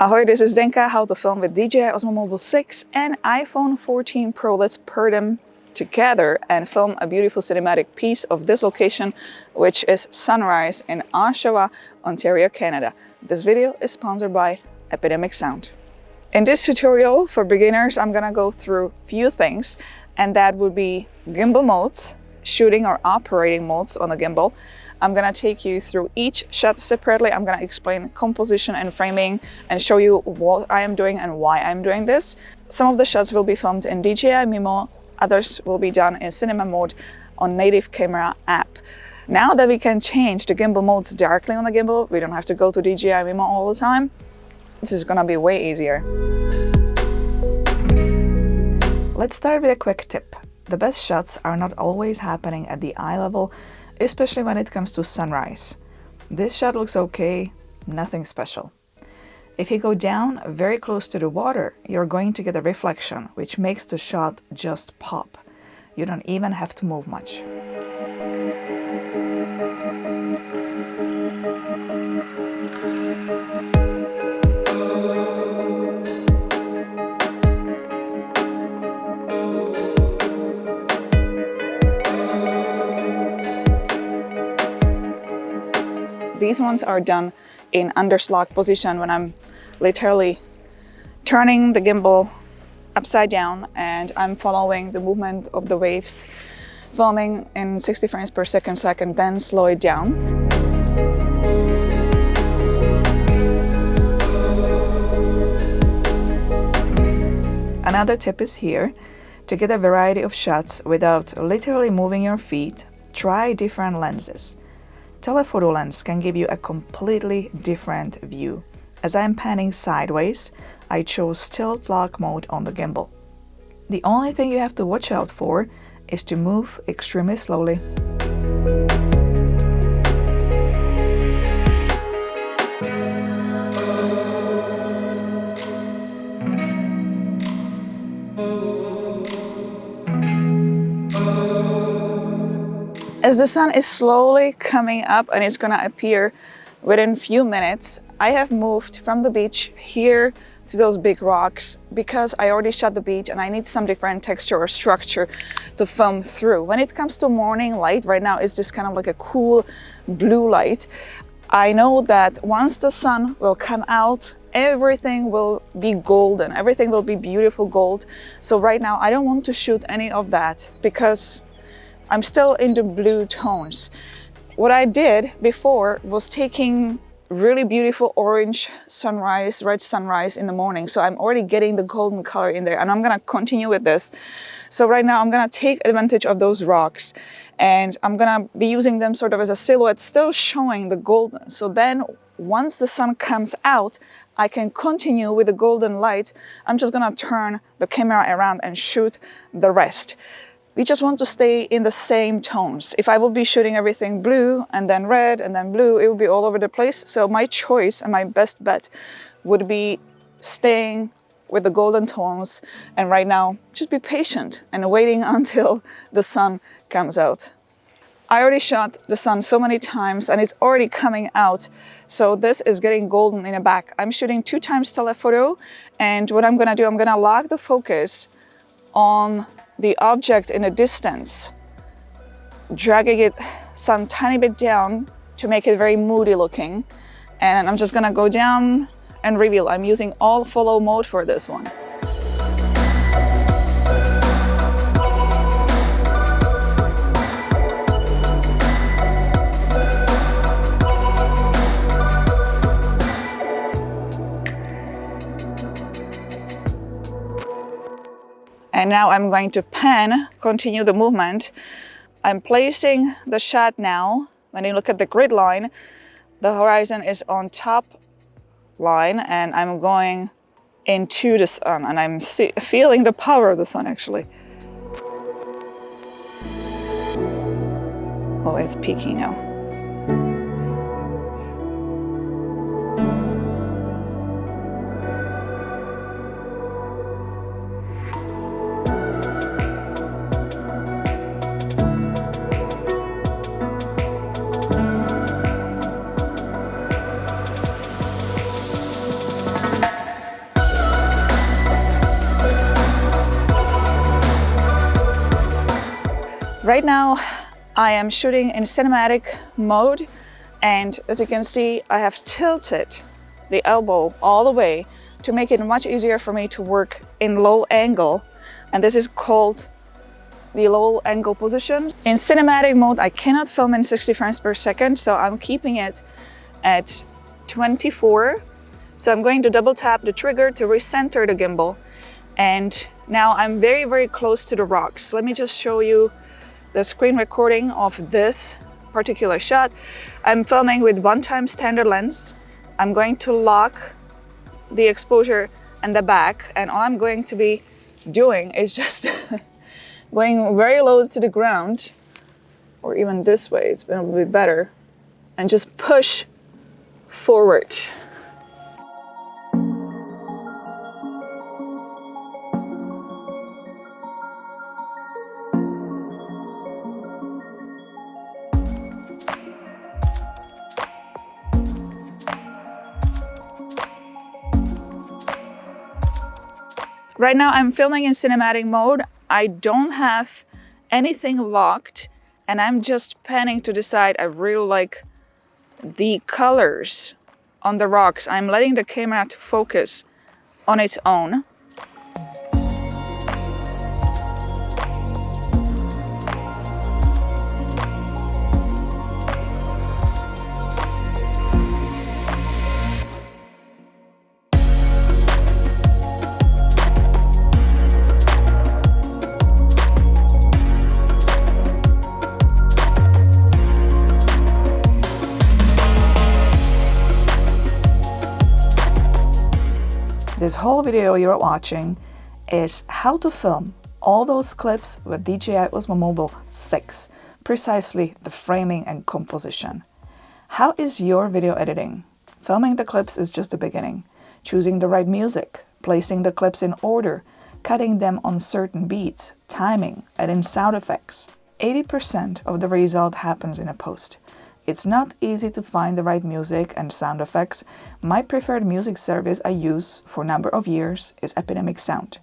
Ahoy, this is Zdenka, how to film with DJI Osmo Mobile 6 and iPhone 14 Pro. Let's pair them together and film a beautiful cinematic piece of this location, which is sunrise in Oshawa, Ontario, Canada. This video is sponsored by Epidemic Sound. In this tutorial for beginners, I'm gonna go through a few things, and that would be gimbal modes, shooting or operating modes on the gimbal. I'm gonna take you through each shot separately. I'm gonna explain composition and framing and show you what I am doing and why I'm doing this. Some of the shots will be filmed in DJI Mimo, others will be done in cinema mode on native camera app. Now that we can change the gimbal modes directly on the gimbal, we don't have to go to DJI Mimo all the time. This is gonna be way easier. Let's start with a quick tip. The best shots are not always happening at the eye level, especially when it comes to sunrise. This shot looks okay, nothing special. If you go down very close to the water, you're going to get a reflection, which makes the shot just pop. You don't even have to move much. These ones are done in underslog position when I'm literally turning the gimbal upside down and I'm following the movement of the waves, filming in 60 frames per second so I can then slow it down. Another tip is here. To get a variety of shots without literally moving your feet, try different lenses. Telephoto lens can give you a completely different view. As I'm panning sideways, I chose tilt lock mode on the gimbal. The only thing you have to watch out for is to move extremely slowly. As the sun is slowly coming up and it's gonna appear within a few minutes, I have moved from the beach here to those big rocks because I already shot the beach and I need some different texture or structure to film through. When it comes to morning light, right now it's just kind of like a cool blue light. I know that once the sun will come out, everything will be golden, everything will be beautiful gold. So right now I don't want to shoot any of that because I'm still in the blue tones. What I did before was taking really beautiful orange sunrise, red sunrise in the morning. So I'm already getting the golden color in there and I'm gonna continue with this. So right now I'm gonna take advantage of those rocks and I'm gonna be using them sort of as a silhouette, still showing the golden. So then once the sun comes out, I can continue with the golden light. I'm just gonna turn the camera around and shoot the rest. We just want to stay in the same tones. If I would be shooting everything blue and then red and then blue, it would be all over the place. So my choice and my best bet would be staying with the golden tones. And right now, just be patient and waiting until the sun comes out. I already shot the sun so many times and it's already coming out. So this is getting golden in the back. I'm shooting 2 times telephoto. And what I'm gonna do, I'm gonna lock the focus on the object in the distance, dragging it some tiny bit down to make it very moody looking. And I'm just gonna go down and reveal. I'm using all follow mode for this one. And now I'm going to pan, continue the movement. I'm placing the shot now. When you look at the grid line, the horizon is on top line and I'm going into the sun and I'm feeling the power of the sun actually. Oh, it's peaking now. Right now, I am shooting in cinematic mode, and as you can see, I have tilted the elbow all the way to make it much easier for me to work in low angle, and this is called the low angle position. In cinematic mode, I cannot film in 60 frames per second, so I'm keeping it at 24. So I'm going to double tap the trigger to recenter the gimbal, and now I'm very, very close to the rocks. Let me just show you the screen recording of this particular shot. I'm filming with 1x standard lens. I'm going to lock the exposure and the back, and all I'm going to be doing is just going very low to the ground, or even this way, it's going to be better, and just push forward. Right now I'm filming in cinematic mode. I don't have anything locked, and I'm just panning to the side. I really like the colors on the rocks. I'm letting the camera to focus on its own. This whole video you're watching is how to film all those clips with DJI Osmo Mobile 6, precisely the framing and composition. How is your video editing? Filming the clips is just the beginning. Choosing the right music, placing the clips in order, cutting them on certain beats, timing, adding sound effects. 80% of the result happens in a post. It's not easy to find the right music and sound effects. My preferred music service I use for a number of years is Epidemic Sound.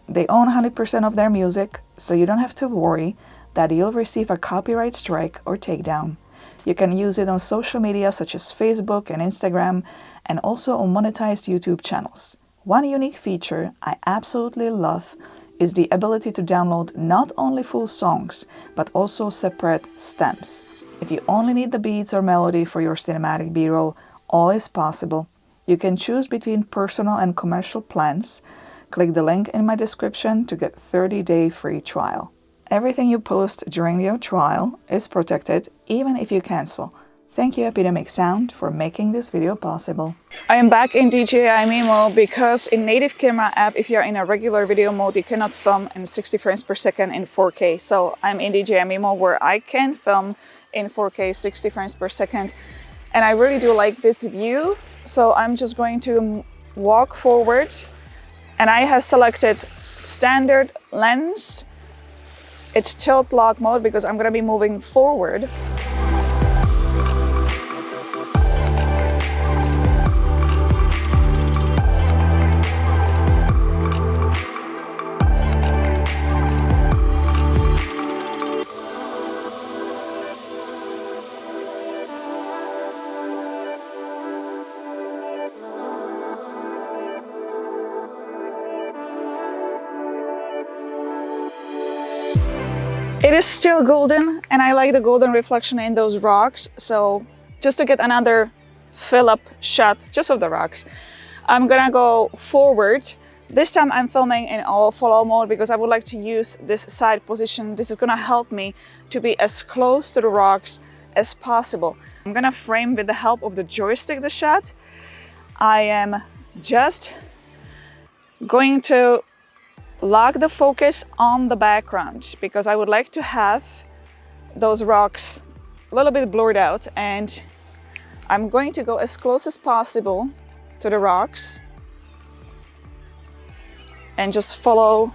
They own 100% of their music, so you don't have to worry that you'll receive a copyright strike or takedown. You can use it on social media such as Facebook and Instagram, and also on monetized YouTube channels. One unique feature I absolutely love is the ability to download not only full songs, but also separate stems. If you only need the beats or melody for your cinematic B-roll, all is possible. You can choose between personal and commercial plans. Click the link in my description to get 30-day free trial. Everything you post during your trial is protected, even if you cancel. Thank you, Epidemic Sound, for making this video possible. I am back in DJI Mimo because in native camera app, if you're in a regular video mode, you cannot film in 60 frames per second in 4K. So I'm in DJI Mimo where I can film in 4K 60 frames per second. And I really do like this view. So I'm just going to walk forward, and I have selected standard lens. It's tilt lock mode because I'm going to be moving forward. It is still golden, and I like the golden reflection in those rocks. So just to get another fill up shot just of the rocks, I'm gonna go forward. This time I'm filming in all follow mode because I would like to use this side position. This is gonna help me to be as close to the rocks as possible. I'm gonna frame with the help of the joystick the shot. I am just going to lock the focus on the background because I would like to have those rocks a little bit blurred out, and I'm going to go as close as possible to the rocks and just follow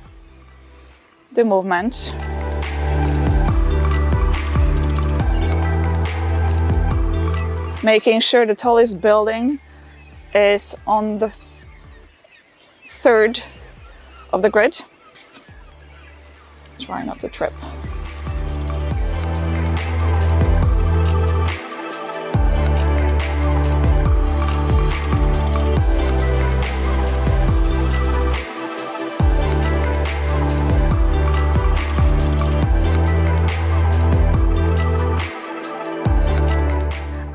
the movement. Making sure the tallest building is on the third of the grid. Try not to trip.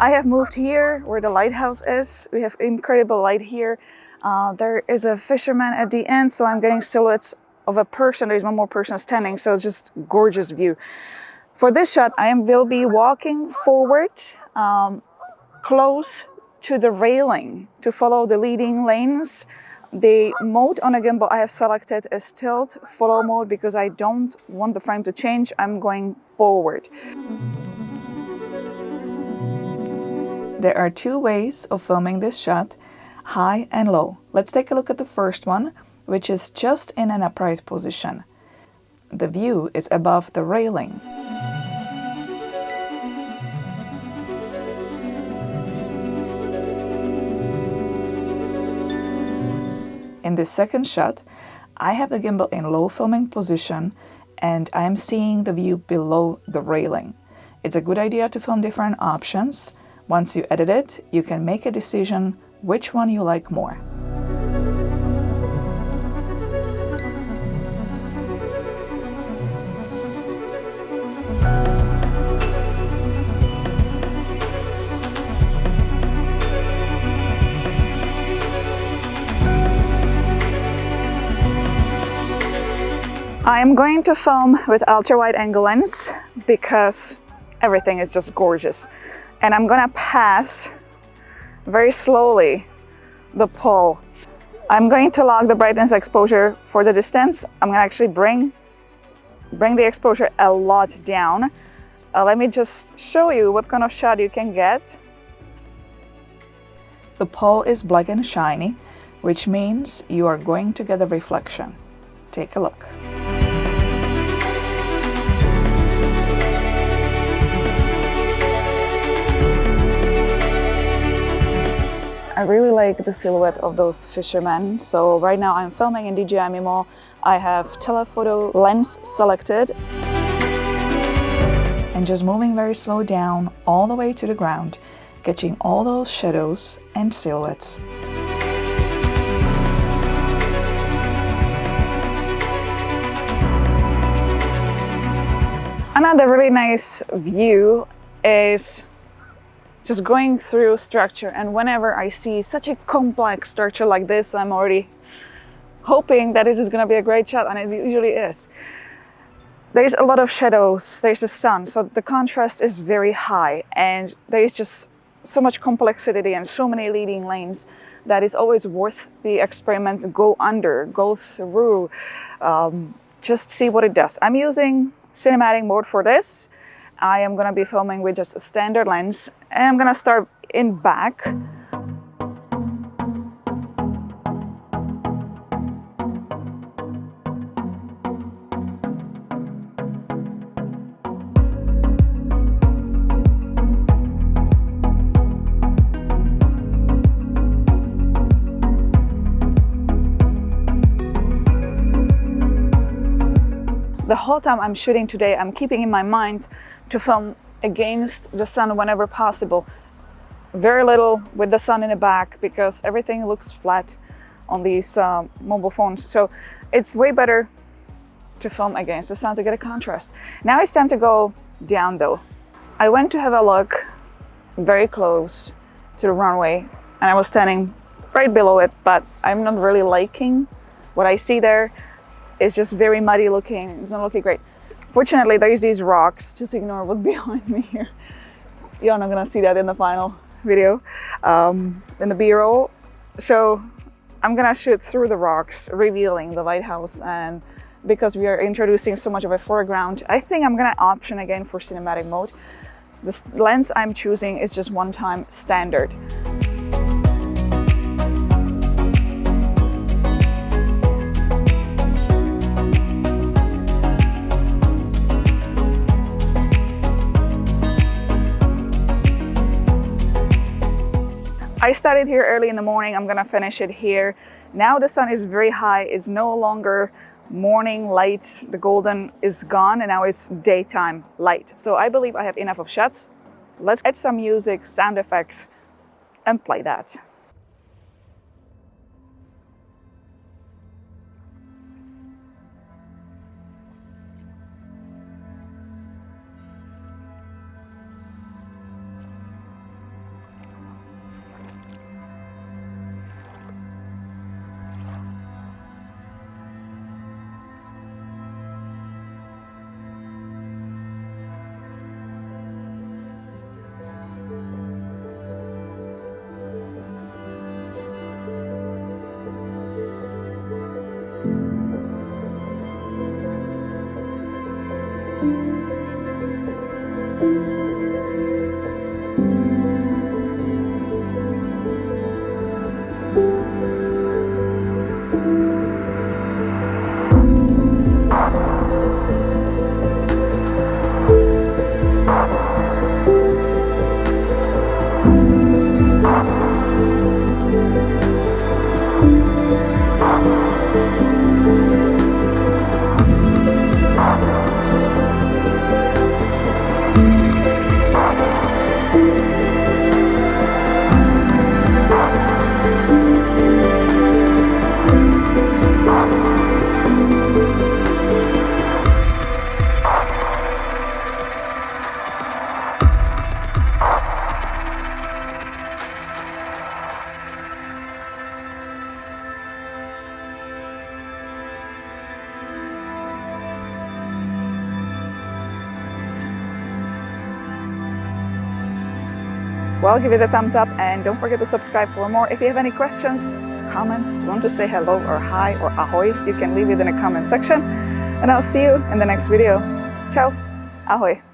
I have moved here where the lighthouse is. We have incredible light here. There is a fisherman at the end, so I'm getting silhouettes of a person. There's one more person standing, so it's just gorgeous view. For this shot, will be walking forward, close to the railing to follow the leading lanes. The mode on a gimbal I have selected is tilt follow mode because I don't want the frame to change. I'm going forward. There are two ways of filming this shot, high and low. Let's take a look at the first one, which is just in an upright position. The view is above the railing. In this second shot, I have the gimbal in low filming position and I am seeing the view below the railing. It's a good idea to film different options. Once you edit it, you can make a decision which one you like more. I am going to film with ultra-wide angle lens because everything is just gorgeous. And I'm gonna pass very slowly the pole. I'm going to lock the brightness exposure for the distance. I'm gonna actually bring the exposure a lot down. Let me just show you what kind of shot you can get. The pole is black and shiny, which means you are going to get a reflection. Take a look. I really like the silhouette of those fishermen. So right now I'm filming in DJI Mimo. I have telephoto lens selected. And just moving very slow down all the way to the ground, catching all those shadows and silhouettes. Another really nice view is just going through structure, and whenever I see such a complex structure like this, I'm already hoping that this is going to be a great shot, and it usually is. There's a lot of shadows, there's the sun, so the contrast is very high, and there's just so much complexity and so many leading lanes that it's always worth the experiment. Go under, go through, just see what it does. I'm using cinematic mode for this. I am going to be filming with just a standard lens, and I'm going to start in back. The whole time I'm shooting today, I'm keeping in my mind to film against the sun whenever possible. Very little with the sun in the back because everything looks flat on these mobile phones. So it's way better to film against the sun to get a contrast. Now it's time to go down though. I went to have a look very close to the runway and I was standing right below it, but I'm not really liking what I see there. It's just very muddy looking. It's not looking great. Fortunately, there's these rocks. Just ignore what's behind me here. You're not gonna see that in the final video, in the B-roll. So I'm gonna shoot through the rocks, revealing the lighthouse. And because we are introducing so much of a foreground, I think I'm gonna option again for cinematic mode. The lens I'm choosing is just one-time standard. I started here early in the morning. I'm gonna finish it here. Now the sun is very high. It's no longer morning light. The golden is gone and now it's daytime light. So I believe I have enough of shots. Let's add some music, sound effects, and play that. well, give it a thumbs up and don't forget to subscribe for more. If you have any questions, comments, want to say hello or hi or ahoy, you can leave it in the comment section. And I'll see you in the next video. Ciao, ahoy.